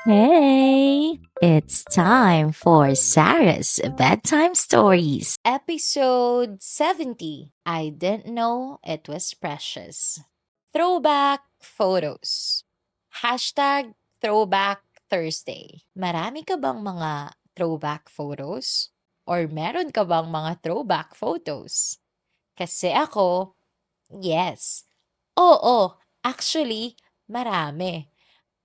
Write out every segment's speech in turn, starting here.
Hey, it's time for Sarah's Bedtime Stories. Episode 70. I didn't know it was precious. Throwback photos. Hashtag Throwback Thursday. Marami ka bang mga throwback photos? Or meron ka bang mga throwback photos? Kasi ako, yes. Oo, actually, marami.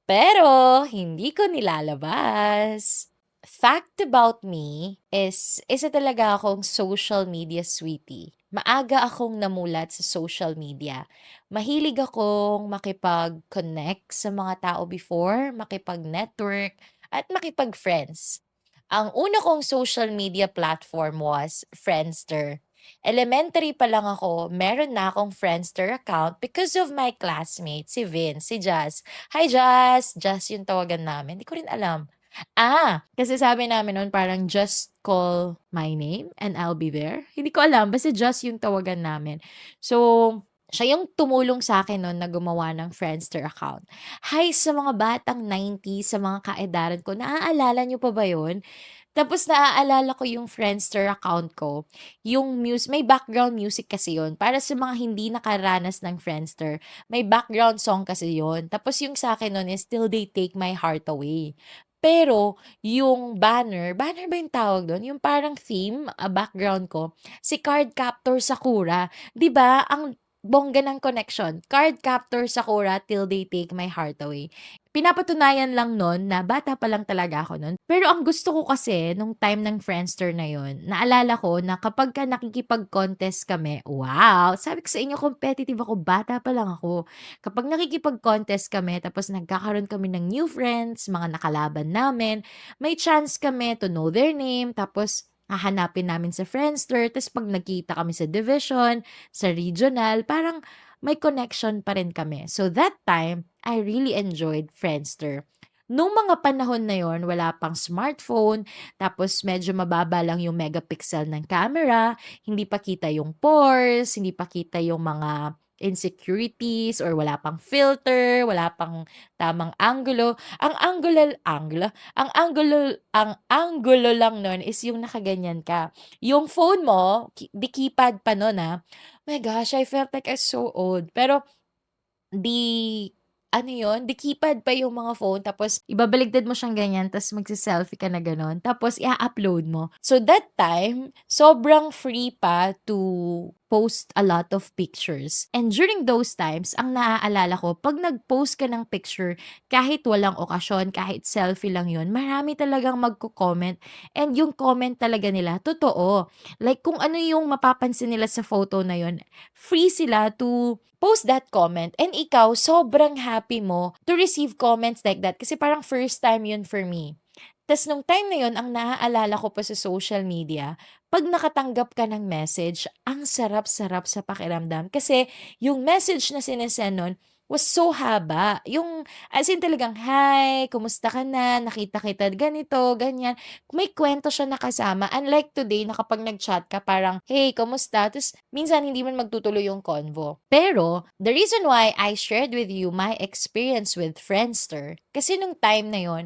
Pero hindi ko nilalabas. Fact about me is isa talaga akong social media sweetie. Maaga akong namulat sa social media. Mahilig akong makipag-connect sa mga tao before, makipag-network, at makipag-friends. Ang una kong social media platform was Friendster. Elementary pa lang ako, meron na akong Friendster account because of my classmate, si Vince, si Jazz. Hi, Jazz! Jazz yung tawagan namin. Hindi ko rin alam. Kasi sabi namin no'n parang just call my name and I'll be there. Hindi ko alam, basta Just yung tawagan namin. So, siya yung tumulong sa akin no'n na gumawa ng Friendster account. Hi sa mga batang 90s, sa mga kaedaran ko, naaalala niyo pa ba 'yun? Tapos naaalala ko yung Friendster account ko, yung may background music kasi yun. Para sa mga hindi nakaranas ng Friendster, may background song kasi yun. Tapos yung sa'kin nun is Till They Take My Heart Away. Pero yung banner ba yung tawag dun? Yung parang theme, background ko, si Cardcaptor Sakura. 'Di ba ang bongga ng connection, Cardcaptor Sakura, Till They Take My Heart Away. Pinapatunayan lang nun na bata pa lang talaga ako nun. Pero ang gusto ko kasi nung time ng Friendster na yun, naalala ko na kapagka nakikipag-contest kami, wow! Sabi ko sa inyo competitive ako, bata pa lang ako. Kapag nakikipag-contest kami tapos nagkakaroon kami ng new friends, mga nakalaban namin, may chance kami to know their name, tapos hahanapin namin sa Friendster, tapos 'pag nagkita kami sa division, sa regional, parang may connection pa rin kami. So that time, I really enjoyed Friendster. Nung mga panahon na yon, wala pang smartphone, tapos medyo mababa lang yung megapixel ng camera, hindi pa kita yung pores, hindi pa kita yung mga insecurities or wala pang filter, wala pang tamang angulo. Ang anggulo lang nun is yung nakaganyan ka. Yung phone mo, di keypad pa nun, my gosh, I felt like I'm so old. Pero di ano yun, di keypad pa yung mga phone tapos ibabaligtad mo siyang ganyan ta's magse-selfie ka na gano'n tapos i-a-upload mo. So that time, sobrang free pa to post a lot of pictures. And during those times, ang naaalala ko 'pag nag-post ka ng picture, kahit walang okasyon, kahit selfie lang yun, marami talagang magko-comment and yung comment talaga nila totoo. Like kung ano yung mapapansin nila sa photo na yun, free sila to post that comment and ikaw sobrang happy mo to receive comments like that kasi parang first time yun for me. Tas nung time na yun ang naaalala ko pa sa social media, 'pag nakatanggap ka ng message, ang sarap-sarap sa pakiramdam kasi yung message na nun was so haba. Yung as in talagang, "Hi, kumusta ka na? Nakita kita ganito, ganyan." May kwento siya na kasama. Unlike today na kapag nag-chat ka parang, "Hey, kumusta?" Ta's minsan hindi man magtutuloy yung convo. Pero the reason why I shared with you my experience with Friendster, kasi nung time na yon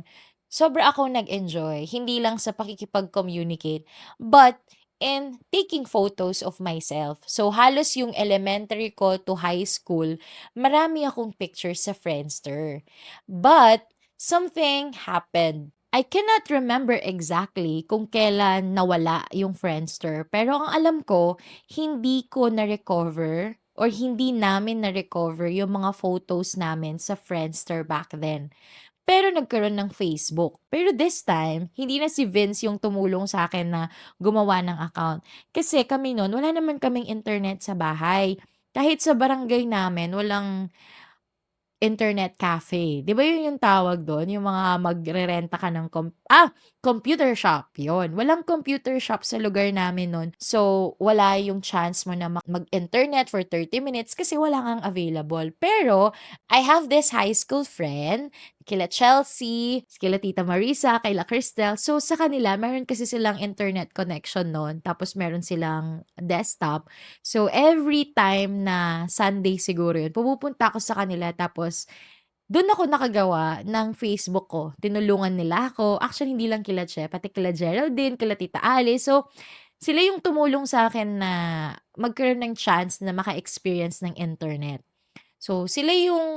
sobra akong nag-enjoy. Hindi lang sa pakikipag-communicate, but in taking photos of myself. So halos yung elementary ko to high school, marami akong pictures sa Friendster. But something happened. I cannot remember exactly kung kailan nawala yung Friendster, pero ang alam ko, hindi ko na-recover or hindi namin na-recover yung mga photos namin sa Friendster back then. Pero nagkaroon ng Facebook. Pero this time, hindi na si Vince yung tumulong sa akin na gumawa ng account. Kasi kami nun, wala naman kaming internet sa bahay. Kahit sa barangay namin, walang internet cafe. 'Di ba yun yung tawag dun, yung mga magrerenta ka ng computer shop, yun. Walang computer shop sa lugar namin nun. So, wala yung chance mo na mag-internet for 30 minutes kasi wala ngang available. Pero, I have this high school friend, kila Chelsea, kila Tita Marisa, kila Cristel. So, sa kanila, meron kasi silang internet connection nun. Tapos, meron silang desktop. So, every time na Sunday siguro yun, pumupunta ako sa kanila tapos Dun ako nakagawa ng Facebook ko. Tinulungan nila ako. Actually, hindi lang kila Che, pati kila Geraldine, kila Tita Alice. So, sila yung tumulong sa akin na magkaroon ng chance na maka-experience ng internet. So, sila yung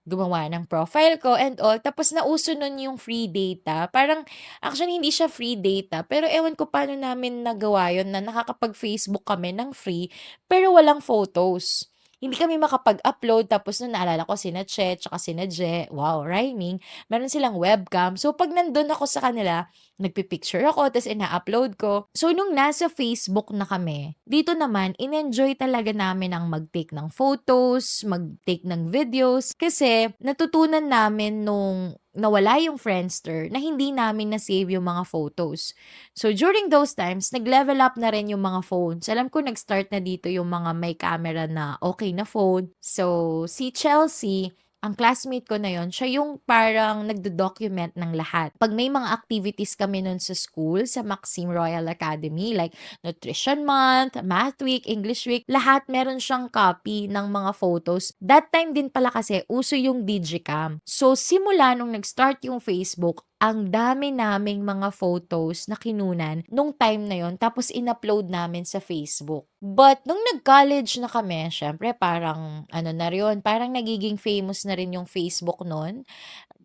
gumawa ng profile ko and all. Tapos nauso nun yung free data. Parang, actually, hindi siya free data. Pero ewan ko paano namin nagawa yun na nakakapag-Facebook kami ng free, pero walang photos. Hindi kami makapag-upload. Tapos nung naalala ko, sina Che, tsaka sina Je, wow, rhyming. Meron silang webcam. So, pag nandun ako sa kanila, nagpipicture ako, tapos ina-upload ko. So, nung nasa Facebook na kami, dito naman, in-enjoy talaga namin ang mag-take ng photos, mag-take ng videos, kasi natutunan namin nung nawala yung Friendster na hindi namin na-save yung mga photos. So, during those times, nag-level up na rin yung mga phones. Alam ko, nag-start na dito yung mga may camera na okay na phone. So, si Chelsea, ang classmate ko na yon, siya yung parang nagdo-document ng lahat. Pag may mga activities kami nun sa school, sa Maxim Royal Academy, like Nutrition Month, Math Week, English Week, lahat meron siyang copy ng mga photos. That time din pala kasi, uso yung Digicam. So, simula nung nag-start yung Facebook, ang dami naming mga photos na kinunan nung time na yon, tapos in-upload namin sa Facebook. But nung nag-college na kami, syempre parang ano na rin, parang nagiging famous na rin yung Facebook nun.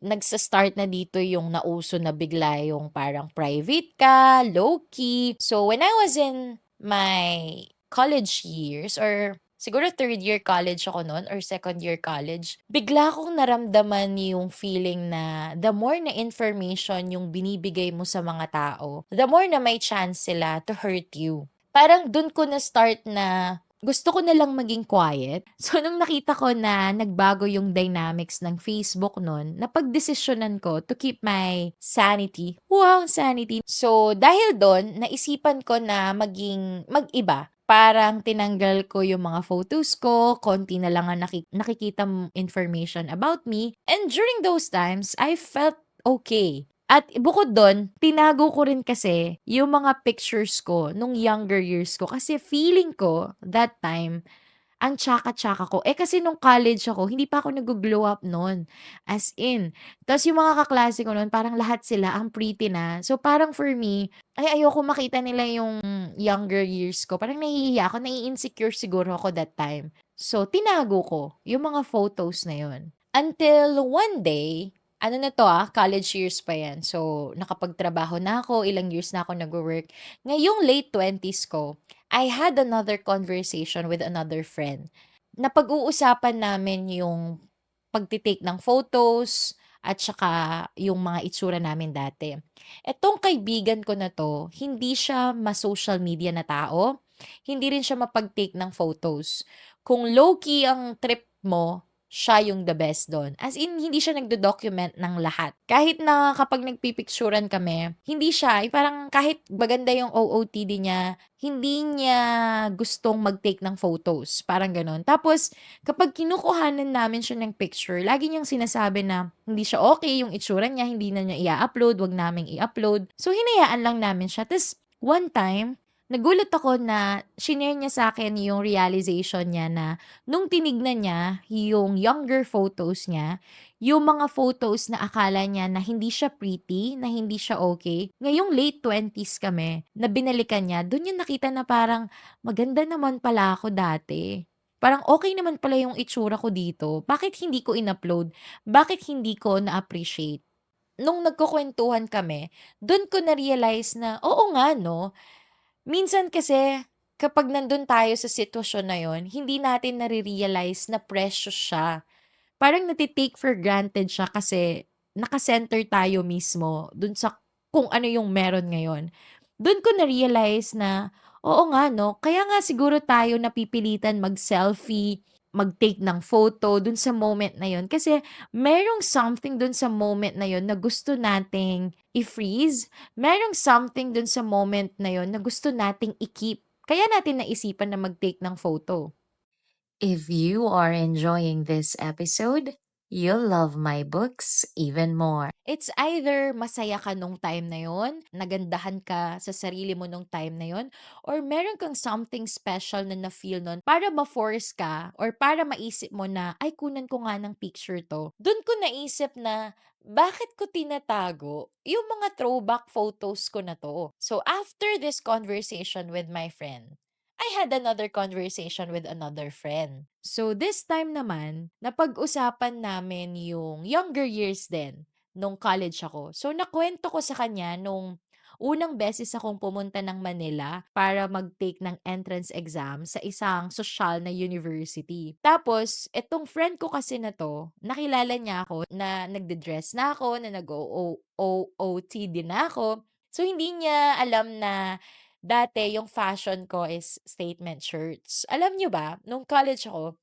Nagsa-start na dito yung nauso na bigla yung parang private ka, low-key. So when I was in my college years, or siguro third year college ako noon or second year college, bigla akong naramdaman yung feeling na the more na information yung binibigay mo sa mga tao, the more na may chance sila to hurt you. Parang dun ko na-start na gusto ko na lang maging quiet. So, nung nakita ko na nagbago yung dynamics ng Facebook nun, napagdesisyonan ko to keep my sanity. Wow, sanity. So, dahil doon, naisipan ko na maging mag-iba. Parang tinanggal ko yung mga photos ko, konti na lang ang nakikita information about me. And during those times, I felt okay. At bukod do'n, tinago ko rin kasi yung mga pictures ko nung younger years ko kasi feeling ko that time ang tsaka-tsaka ko. Eh, kasi nung college ako hindi pa ako naggo-glow up nun, as in. Ta's yung mga kaklase ko nun parang lahat sila ang pretty na. So, parang for me, ay ayoko makita nila yung younger years ko. Parang nahihiya ako, nai-insecure siguro ako that time. So, tinago ko yung mga photos na yun. Until one day, ano na 'to, college years pa 'yan. So, nakapagtrabaho na ako, ilang years na ako nagwo-work. Ngayong late 20s ko, I had another conversation with another friend. Napag-uusapan namin yung pagte-take ng photos at saka yung mga itsura namin dati. Etong kaibigan ko na 'to, hindi siya ma-social media na tao, hindi rin siya mapag-take ng photos. Kung low-key ang trip mo, siya yung the best do'n. As in, hindi siya nagdo-document ng lahat. Kahit na kapag nagpipicturan kami, hindi siya, parang kahit maganda yung OOTD niya, hindi niya gustong mag-take ng photos. Parang gano'n. Tapos, kapag kinukuhanan namin siya ng picture, lagi niyang sinasabi na hindi siya okay, yung itsura niya, hindi na niya i-upload, wag naming i-upload. So, hinayaan lang namin siya. Tapos, one time, nagulat ako na shinare niya sa akin yung realization niya na nung tinignan niya yung younger photos niya, yung mga photos na akala niya na hindi siya pretty, na hindi siya okay, ngayong late 20s kami, na binalikan niya, dun niya nakita na parang maganda naman pala ako dati. Parang okay naman pala yung itsura ko dito. Bakit hindi ko in-upload? Bakit hindi ko na-appreciate? Nung nagkukuwentuhan kami, dun ko na-realize na, oo nga 'no, minsan kasi kapag nandun tayo sa sitwasyon na yun, hindi natin nare-realize na precious siya. Parang nati-take for granted siya kasi naka-center tayo mismo dun sa kung ano yung meron ngayon. Dun ko na-realize na, oo nga 'no, kaya nga siguro tayo napipilitan mag-selfie, mag-take ng photo dun sa moment na yun kasi merong something dun sa moment na yun na gusto nating i-freeze, merong something dun sa moment na yun na gusto nating i-keep. Kaya natin naisipan na mag-take ng photo. If you are enjoying this episode, You'll love my books even more. It's either masaya ka nung time na yon, nagandahan ka sa sarili mo nung time na yon, or meron kang something special na na-feel nun para ma-force ka or para maisip mo na, ay kunan ko nga ng picture to. Doon ko naisip na, bakit ko tinatago yung mga throwback photos ko na to? So after this conversation with my friend, I had another conversation with another friend. So this time naman, napag-usapan namin yung younger years din nung college ako. So nakwento ko sa kanya nung unang beses akong pumunta ng Manila para mag-take ng entrance exam sa isang sosyal na university. Tapos, etong friend ko kasi na 'to, nakilala niya ako na nagde-dress na ako, na nag-OOT din ako. So, hindi niya alam na dati yung fashion ko is statement shirts. Alam niyo ba, nung college ako,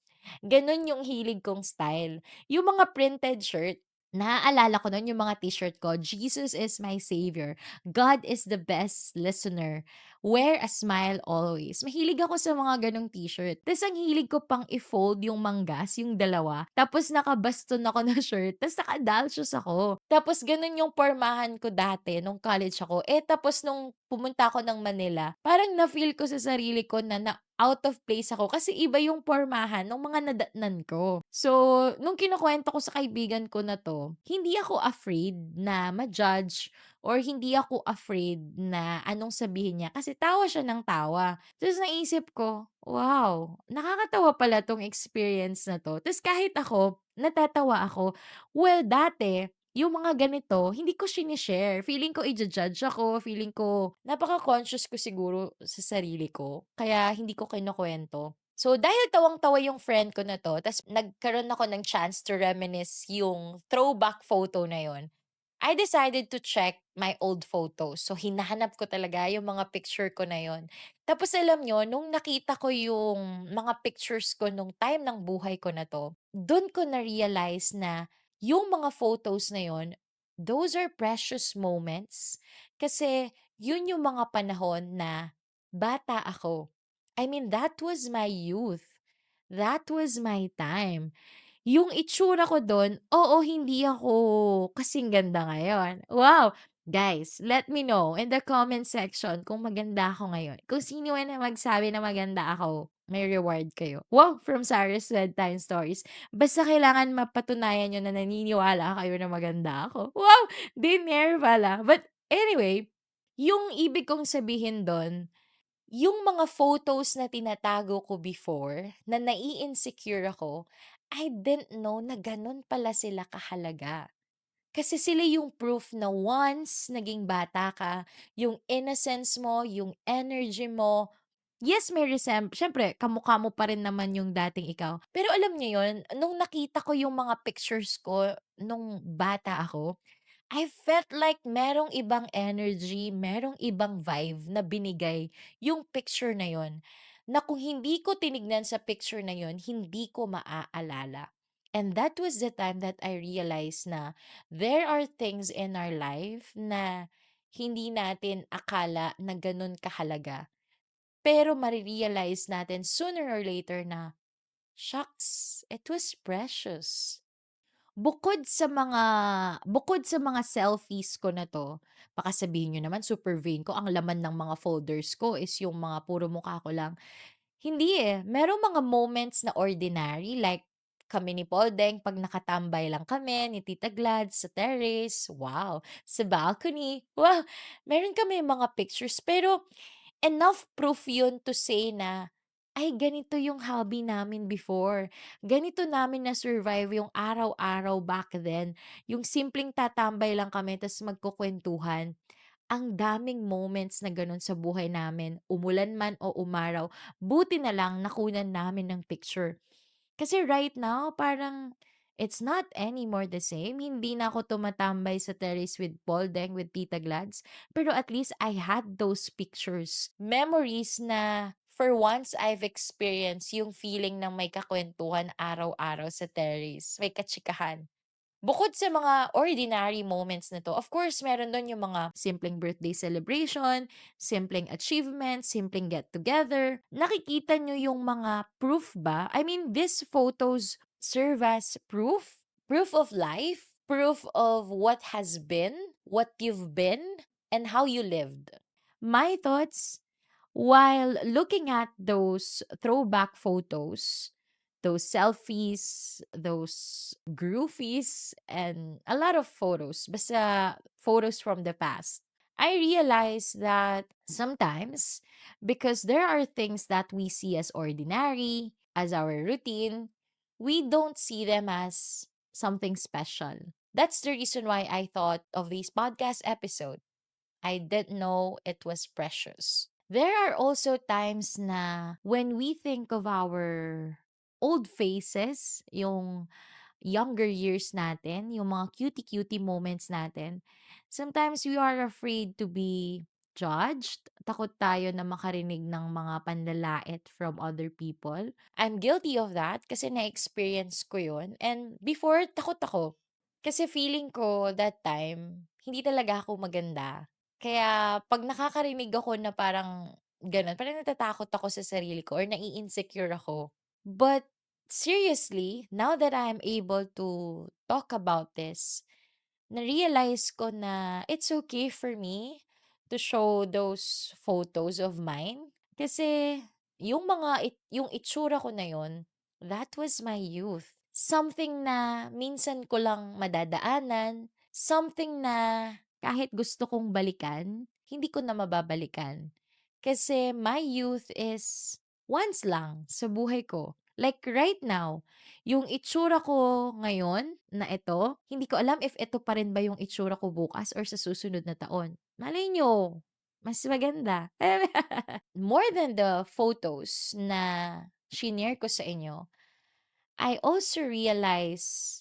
gano'n yung hilig kong style. Yung mga printed shirt, naaalala ko nun yung mga t-shirt ko, "Jesus is my savior, God is the best listener, wear a smile always." Mahilig ako sa mga gano'ng t-shirt. Tas ang hilig ko pang i-fold yung manggas, yung dalawa, tapos nakabaston ako na shirt, tas naka-dal shoes ako. Tapos gano'n yung pormahan ko dati nung college ako. Tapos nung pumunta ako ng Manila, parang na-feel ko sa sarili ko na na out of place ako kasi iba yung pormahan nung mga nadatnan ko. So, nung kinukuwento ko sa kaibigan ko na 'to, hindi ako afraid na ma-judge or hindi ako afraid na anong sabihin niya kasi tawa siya ng tawa. Tapos naisip ko, wow, nakakatawa pala 'tong experience na 'to. Tapos kahit ako, natatawa ako. Well, dati yung mga ganito, hindi ko shine-share. Feeling ko ija-judge ako, feeling ko napaka-conscious ko siguro sa sarili ko, kaya hindi ko kinukuwento. So, dahil tawang-tawa yung friend ko na 'to, ta's nagkaroon ako ng chance to reminisce yung throwback photo na yun, I decided to check my old photos. So, hinahanap ko talaga yung mga picture ko na yon. Tapos alam niyo, nung nakita ko yung mga pictures ko nung time ng buhay ko na 'to, dun ko na-realize na yung mga photos na yon, those are precious moments. Kasi yun yung mga panahon na bata ako. I mean, that was my youth. That was my time. Yung itsura ko dun, oo, hindi ako kasing ganda ngayon. Wow! Guys, let me know in the comment section kung maganda ako ngayon. Kung sino man ang magsabi na maganda ako, may reward kayo. Wow! From Sarah's Bedtime Stories. Basta kailangan mapatunayan nyo na naniniwala kayo na maganda ako. Wow! Diner pala. But anyway, yung ibig kong sabihin dun, yung mga photos na tinatago ko before, na nai-insecure ako, I didn't know na gano'n pala sila kahalaga. Kasi sila yung proof na once naging bata ka, yung innocence mo, yung energy mo, yes, may siyempre kamukha mo pa rin naman yung dating ikaw. Pero alam niyo yun, nung nakita ko yung mga pictures ko nung bata ako, I felt like merong ibang energy, merong ibang vibe na binigay yung picture na yun, na kung hindi ko tinignan sa picture na yun, hindi ko maaalala. And that was the time that I realized na there are things in our life na hindi natin akala na ganun kahalaga. Pero marirealize natin sooner or later na, shucks, it was precious. Bukod sa mga selfies ko na 'to, baka sabihin niyo naman super vain ko, ang laman ng mga folders ko is yung mga puro mukha ko lang. Hindi, eh, merong mga moments na ordinary like kami ni Poldeng 'pag nakatambay lang kami ni Tita Glads sa terrace, wow, sa balcony, wow, meron kami mga pictures pero enough proof yun to say na, "Ay ganito yung hobby namin before, ganito namin na-survive yung araw-araw back then." Yung simpleng tatambay lang kami ta's magkukuwentuhan. Ang daming moments na gano'n sa buhay namin, umulan man o umaraw, buti na lang nakunan namin ng picture. Kasi right now parang it's not anymore the same. Hindi na ako tumatambay sa terrace with Paul Deng, with Tita Glads. Pero at least I had those pictures. Memories na for once I've experienced yung feeling ng may kakwentuhan araw-araw sa terrace. May kachikahan. Bukod sa mga ordinary moments na 'to, of course meron dun yung mga simpleng birthday celebration, simpleng achievement, simpleng get together. Nakikita nyo yung mga proof ba? I mean, these photos serve as proof Proof of life, proof of what has been, what you've been, and how you lived. My thoughts while looking at those throwback photos, those selfies, those groofies, and a lot of photos, basta photos from the past, I realized that sometimes, because there are things that we see as ordinary, as our routine, we don't see them as something special. That's the reason why I thought of this podcast episode. I didn't know it was precious. There are also times na when we think of our old faces, yung younger years natin, yung mga cutie-cutie moments natin, sometimes we are afraid to be judged. Takot tayo na makarinig ng mga panlalait from other people. I'm guilty of that kasi na-experience ko yun. And before, takot ako. Kasi feeling ko that time, hindi talaga ako maganda. Kaya 'pag nakakarinig ako na parang gano'n, parang natatakot ako sa sarili ko or nai-insecure ako. But seriously, now that I'm able to talk about this, na-realize ko na it's okay for me to show those photos of mine. Kasi yung itsura ko na yun, that was my youth. Something na minsan ko lang madadaanan, something na kahit gusto kong balikan, hindi ko na mababalikan. Kasi my youth is once lang sa buhay ko. Like right now, yung itsura ko ngayon na ito, hindi ko alam if ito pa rin ba yung itsura ko bukas or sa susunod na taon. Malay nyo, mas maganda. More than the photos na shinare ko sa inyo, I also realize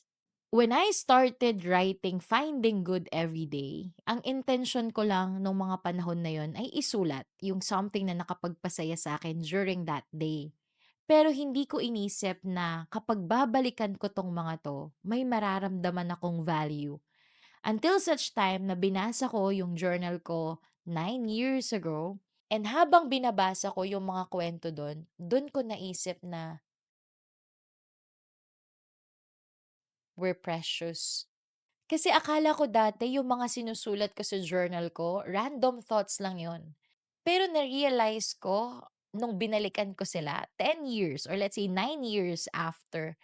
when I started writing Finding Good Every Day, ang intention ko lang nung mga panahon na yon ay isulat yung something na nakapagpasaya sa akin during that day. Pero hindi ko inisip na kapag babalikan ko tong mga to, may mararamdaman akong value. Until such time na binasa ko yung journal ko 9 years ago, and habang binabasa ko yung mga kwento doon ko naisip na we're precious. Kasi akala ko dati yung mga sinusulat ko sa journal ko, random thoughts lang yon. Pero na-realize ko nung binalikan ko sila 10 years or let's say 9 years after,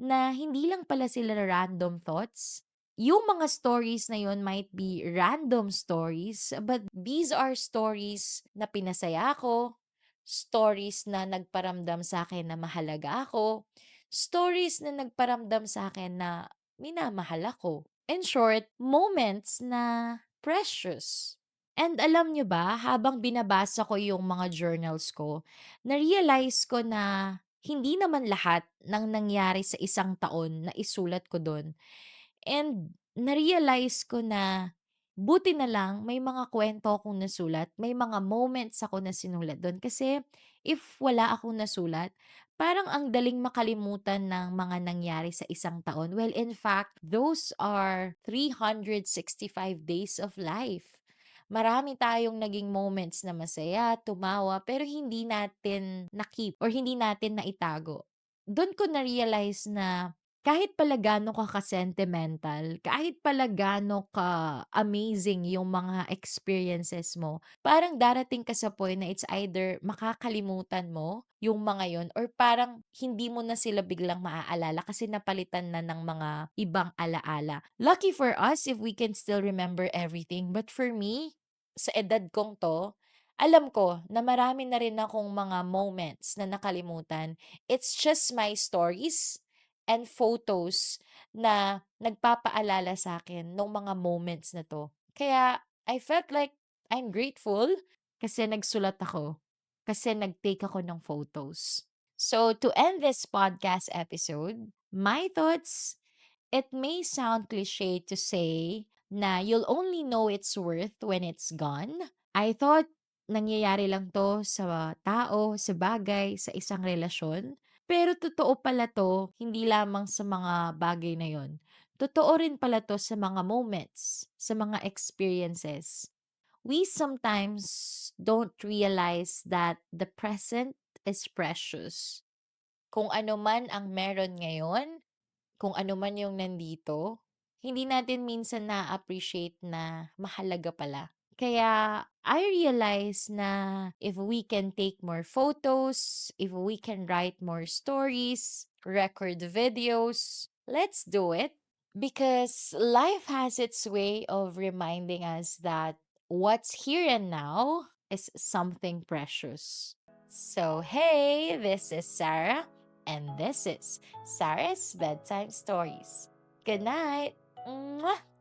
na hindi lang pala sila random thoughts. Yung mga stories na yun might be random stories, but these are stories na pinasaya ko, stories na nagparamdam sa akin na mahalaga ako, stories na nagparamdam sa akin na minamahal ako. In short, moments na precious. And alam nyo ba, habang binabasa ko yung mga journals ko, na-realize ko na hindi naman lahat ng nangyari sa isang taon na isulat ko dun. And na-realize ko na buti na lang may mga kwento akong nasulat, may mga moments ako na sinulat dun. Kasi if wala akong nasulat, parang ang daling makalimutan ng mga nangyari sa isang taon. Well, in fact, those are 365 days of life. Marami tayong naging moments na masaya, tumawa, pero hindi natin na-keep or hindi natin naitago. Do'n ko na-realize na kahit pala gaano ka-sentimental, kahit pala gaano ka-amazing yung mga experiences mo, parang darating ka sa point na it's either makakalimutan mo yung mga yon or parang hindi mo na sila biglang maaalala kasi napalitan na ng mga ibang alaala. Lucky for us if we can still remember everything, but for me, sa edad kong 'to, alam ko na marami na rin akong mga moments na nakalimutan. It's just my stories and photos na nagpapaalala sa akin nung mga moments na 'to. Kaya I felt like I'm grateful kasi nagsulat ako, kasi nag-take ako ng photos. So to end this podcast episode, my thoughts, it may sound cliche to say na you'll only know its worth when it's gone. I thought nangyayari lang 'to sa tao, sa bagay, sa isang relasyon. Pero totoo pala 'to hindi lamang sa mga bagay na 'yon. Totoo rin pala 'to sa mga moments, sa mga experiences. We sometimes don't realize that the present is precious. Kung ano man ang meron ngayon, kung ano man yung nandito, hindi natin minsan na-appreciate na mahalaga pala. Kaya I realize na if we can take more photos, if we can write more stories, record videos, let's do it. Because life has its way of reminding us that what's here and now is something precious. So, hey, this is Sarah, and this is Sarah's Bedtime Stories. Good night. Mwah!